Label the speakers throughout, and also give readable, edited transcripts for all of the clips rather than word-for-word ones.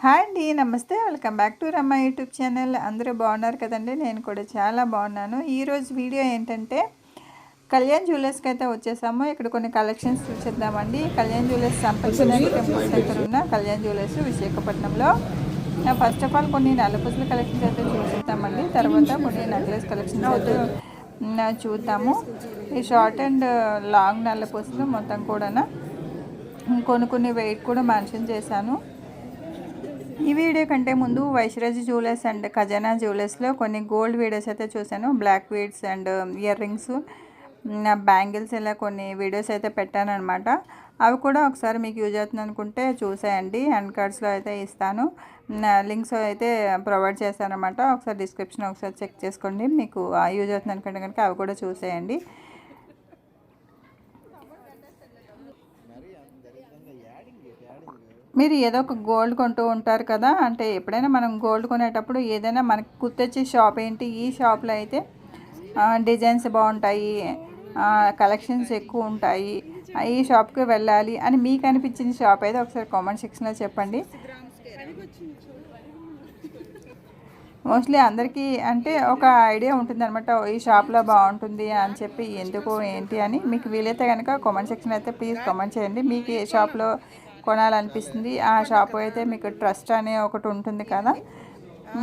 Speaker 1: Hi అండి, నమస్తే. Welcome back to రమ్మ యూట్యూబ్ ఛానల్. అందరూ బాగున్నారు కదండి. నేను కూడా చాలా బాగున్నాను. ఈరోజు వీడియో ఏంటంటే కళ్యాణ్ జ్యువెలర్స్కి అయితే వచ్చేసాము. ఇక్కడ కొన్ని కలెక్షన్స్ చూసేద్దామండి. కళ్యాణ్ జ్యువెలర్స్ సంపత్ వినాయక టెంపుల్ దగ్గర ఉన్న కళ్యాణ్ జ్యువెలర్స్ విశాఖపట్నంలో. ఫస్ట్ ఆఫ్ ఆల్ కొన్ని నల్లపూసల కలెక్షన్స్ అయితే చూసేద్దామండి. తర్వాత కొన్ని నెక్లెస్ కలెక్షన్స్ అయితే చూద్దాము. ఈ షార్ట్ అండ్ లాంగ్ నల్లపూసలు మొత్తం కూడా కొన్ని వెయిట్ కూడా మెన్షన్ చేశాను. ఈ వీడియో కంటే ముందు వైశ్రాజ్ జ్యువెలర్స్ అండ్ ఖజానా జ్యువెలర్స్లో కొన్ని గోల్డ్ వీడియోస్ అయితే చూశాను. Black beads and earrings, bangles, ఇలా కొన్ని వీడియోస్ అయితే పెట్టాను అనమాట. అవి కూడా ఒకసారి మీకు యూజ్ అవుతుంది అనుకుంటే చూసేయండి. హ్యాండ్ కార్డ్స్లో అయితే ఇస్తాను, లింక్స్ అయితే ప్రొవైడ్ చేస్తాను అనమాట. ఒకసారి డిస్క్రిప్షన్ ఒకసారి చెక్ చేసుకోండి. మీకు యూజ్ అవుతుంది అనుకుంటే కనుక అవి కూడా చూసేయండి. మీరు ఏదో ఒక గోల్డ్ కొంటూ ఉంటారు కదా, అంటే ఎప్పుడైనా మనం గోల్డ్ కొనేటప్పుడు ఏదైనా మనకు గుర్తొచ్చే షాప్ ఏంటి, ఈ షాప్లో అయితే డిజైన్స్ బాగుంటాయి, కలెక్షన్స్ ఎక్కువ ఉంటాయి, ఈ షాప్కి వెళ్ళాలి అని మీకు అనిపించిన షాప్ అయితే ఒకసారి కామెంట్ సెక్షన్లో చెప్పండి. మోస్ట్లీ అందరికీ అంటే ఒక ఐడియా ఉంటుంది అనమాట, ఈ షాప్లో బాగుంటుంది అని చెప్పి, ఎందుకు ఏంటి అని. మీకు వీలైతే కనుక కామెంట్ సెక్షన్ అయితే ప్లీజ్ కామెంట్ చేయండి. మీకు ఏ షాప్లో కొనాలనిపిస్తుంది, ఆ షాప్ అయితే మీకు ట్రస్ట్ అనే ఒకటి ఉంటుంది కదా.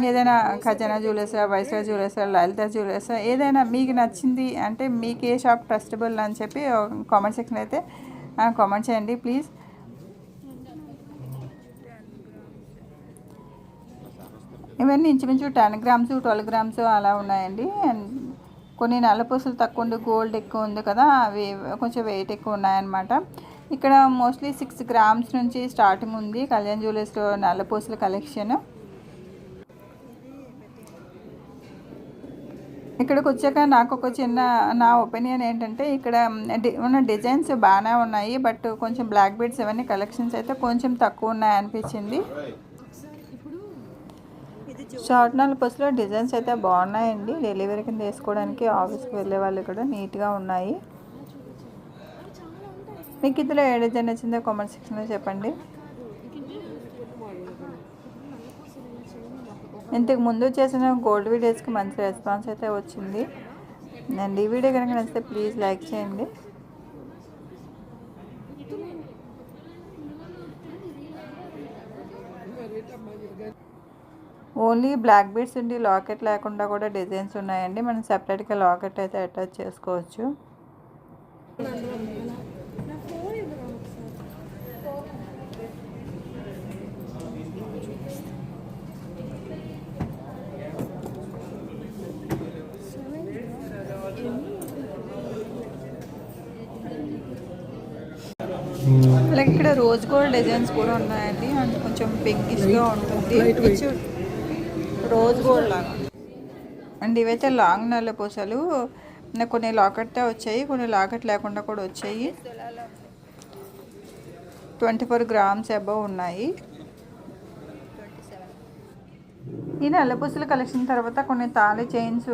Speaker 1: ఏదైనా ఖజానా జ్యువెలర్స్, వైశ్రాజ్ జ్యువెలర్స్, లలిత జ్యువెలర్స్, ఏదైనా మీకు నచ్చింది అంటే మీకు ఏ షాప్ ట్రస్టబుల్ అని చెప్పి కామెంట్ సెక్షన్ అయితే కామెంట్ చేయండి ప్లీజ్. ఇవన్నీ ఇంచుమించు 10 గ్రామ్స్ 12 గ్రామ్స్ అలా ఉన్నాయండి. అండ్ కొన్ని నల్లపూసలు తక్కువ ఉంది, గోల్డ్ ఎక్కువ ఉంది కదా, అవి కొంచెం వెయిట్ ఎక్కువ ఉన్నాయన్నమాట. ఇక్కడ మోస్ట్లీ 6 గ్రామ్స్ నుంచి స్టార్టింగ్ ఉంది కళ్యాణ్ జ్యువెలర్స్లో నల్లపూసల కలెక్షన్. ఇక్కడికి వచ్చాక నాకు ఒక చిన్న నా ఒపీనియన్ ఏంటంటే, ఇక్కడ ఉన్న డిజైన్స్ బాగానే ఉన్నాయి, బట్ కొంచెం బ్లాక్ బీడ్స్ ఇవన్నీ కలెక్షన్స్ అయితే కొంచెం తక్కువ ఉన్నాయి అనిపించింది. షార్ట్ నల్లపూసలో డిజైన్స్ అయితే బాగున్నాయండి. డెలివరీ కింద వేసుకోవడానికి, ఆఫీస్కి వెళ్ళే వాళ్ళు కూడా నీట్గా ఉన్నాయి. మీకు ఇందులో ఏ డిజైన్ నచ్చిందో కామెంట్ సెక్షన్లో చెప్పండి. ఇంతకు ముందు చేసిన గోల్డ్ వీడియోస్కి మంచి రెస్పాన్స్ అయితే వచ్చింది. అండ్ ఈ వీడియో కనుక నచ్చితే ప్లీజ్ లైక్ చేయండి. ఓన్లీ బ్లాక్ బీడ్స్ ఉండి లాకెట్ లేకుండా కూడా డిజైన్స్ ఉన్నాయండి. మనం సెపరేట్గా లాకెట్ అయితే అటాచ్ చేసుకోవచ్చు. అలాగే ఇక్కడ రోజ్ గోల్డ్ డిజైన్స్ కూడా ఉన్నాయండి. అండ్ కొంచెం పింకిష్గా ఉంటుంది, రోజ్ గోల్డ్ లాగా. అండ్ ఇవైతే లాంగ్ నల్లపూసలు, కొన్ని లాకెట్తో వచ్చాయి, కొన్ని లాకెట్ లేకుండా కూడా వచ్చాయి. 24 గ్రామ్స్ అబవ్ ఉన్నాయి. ఈ నల్లపూసల కలెక్షన్ తర్వాత కొన్ని తాళి చైన్స్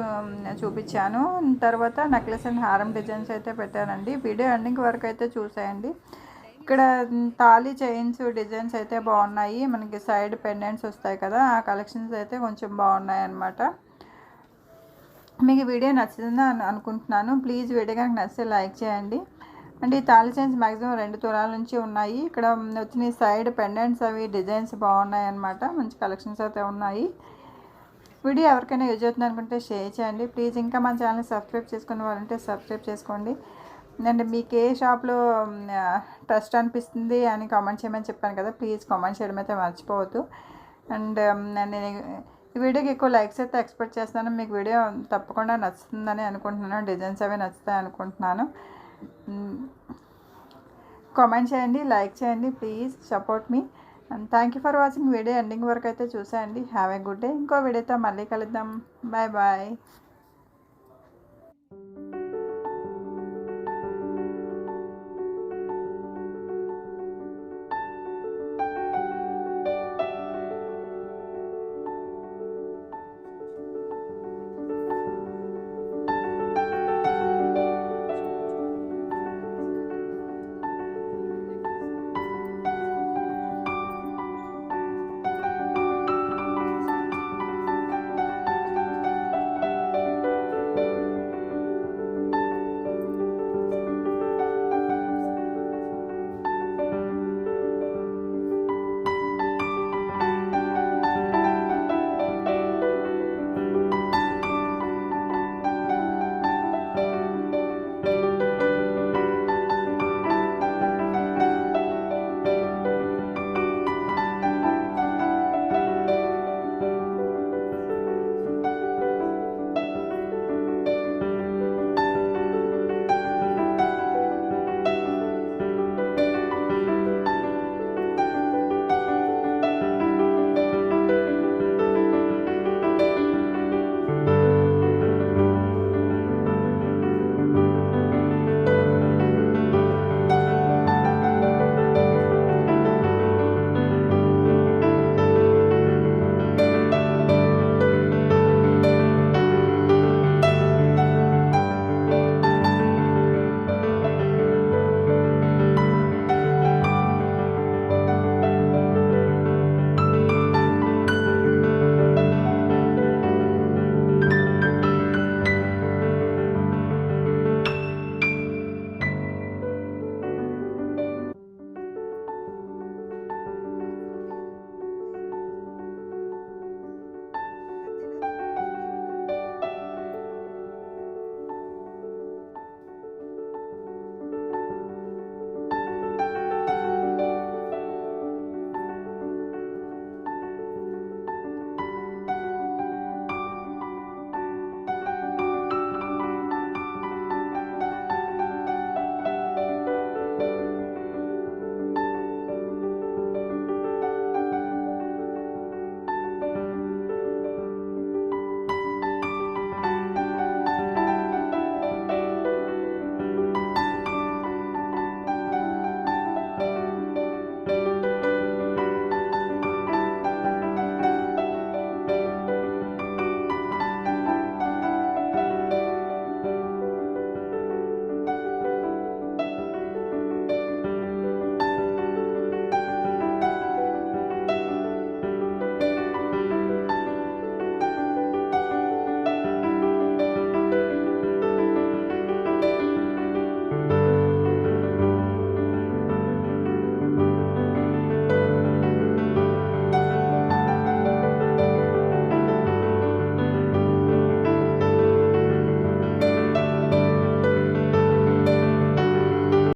Speaker 1: చూపించాను. తర్వాత నెక్లెస్ అండ్ హారం డిజైన్స్ అయితే పెట్టానండి. వీడియో ఎండింగ్ వరకు అయితే చూసేయండి. ఇక్కడ తాళి చైన్స్ డిజైన్స్ అయితే బాగున్నాయి. మనకి సైడ్ పెండెంట్స్ వస్తాయి కదా, ఆ కలెక్షన్స్ అయితే కొంచెం బాగున్నాయి అన్నమాట. మీకు వీడియో నచ్చిందని అనుకుంటున్నాను. ప్లీజ్ వీడియో కనుక నచ్చితే లైక్ చేయండి. అంటే ఈ తాళి చైన్స్ మ్యాక్సిమం 2 తులాల నుంచి ఉన్నాయి. ఇక్కడ వచ్చిన సైడ్ పెండెంట్స్ అవి డిజైన్స్ బాగున్నాయి అన్నమాట. మంచి కలెక్షన్స్ అయితే ఉన్నాయి. వీడియో ఎవరికైనా యూజ్ అవుతుంది అనుకుంటే షేర్ చేయండి ప్లీజ్. ఇంకా మన ఛానల్ సబ్స్క్రైబ్ చేసుకునే వాళ్ళంటే సబ్స్క్రైబ్ చేసుకోండి. అండ్ మీకు ఏ షాప్లో ట్రస్ట్ అనిపిస్తుంది అని కామెంట్ చేయమని చెప్పాను కదా, ప్లీజ్ కామెంట్ చేయడం అయితే మర్చిపోవద్దు. అండ్ నేను ఈ వీడియోకి ఎక్కువ లైక్స్ అయితే ఎక్స్పెక్ట్ చేస్తాను. మీకు వీడియో తప్పకుండా నచ్చుతుందని అనుకుంటున్నాను. డిజైన్స్ అవి నచ్చుతాయి అనుకుంటున్నాను. కామెంట్ చేయండి, లైక్ చేయండి, please support me. And thank you for watching. Video ending వరకు అయితే చూసేయండి. Have a good day. ఇంకో వీడియోతో మళ్ళీ కలుద్దాం. Bye bye.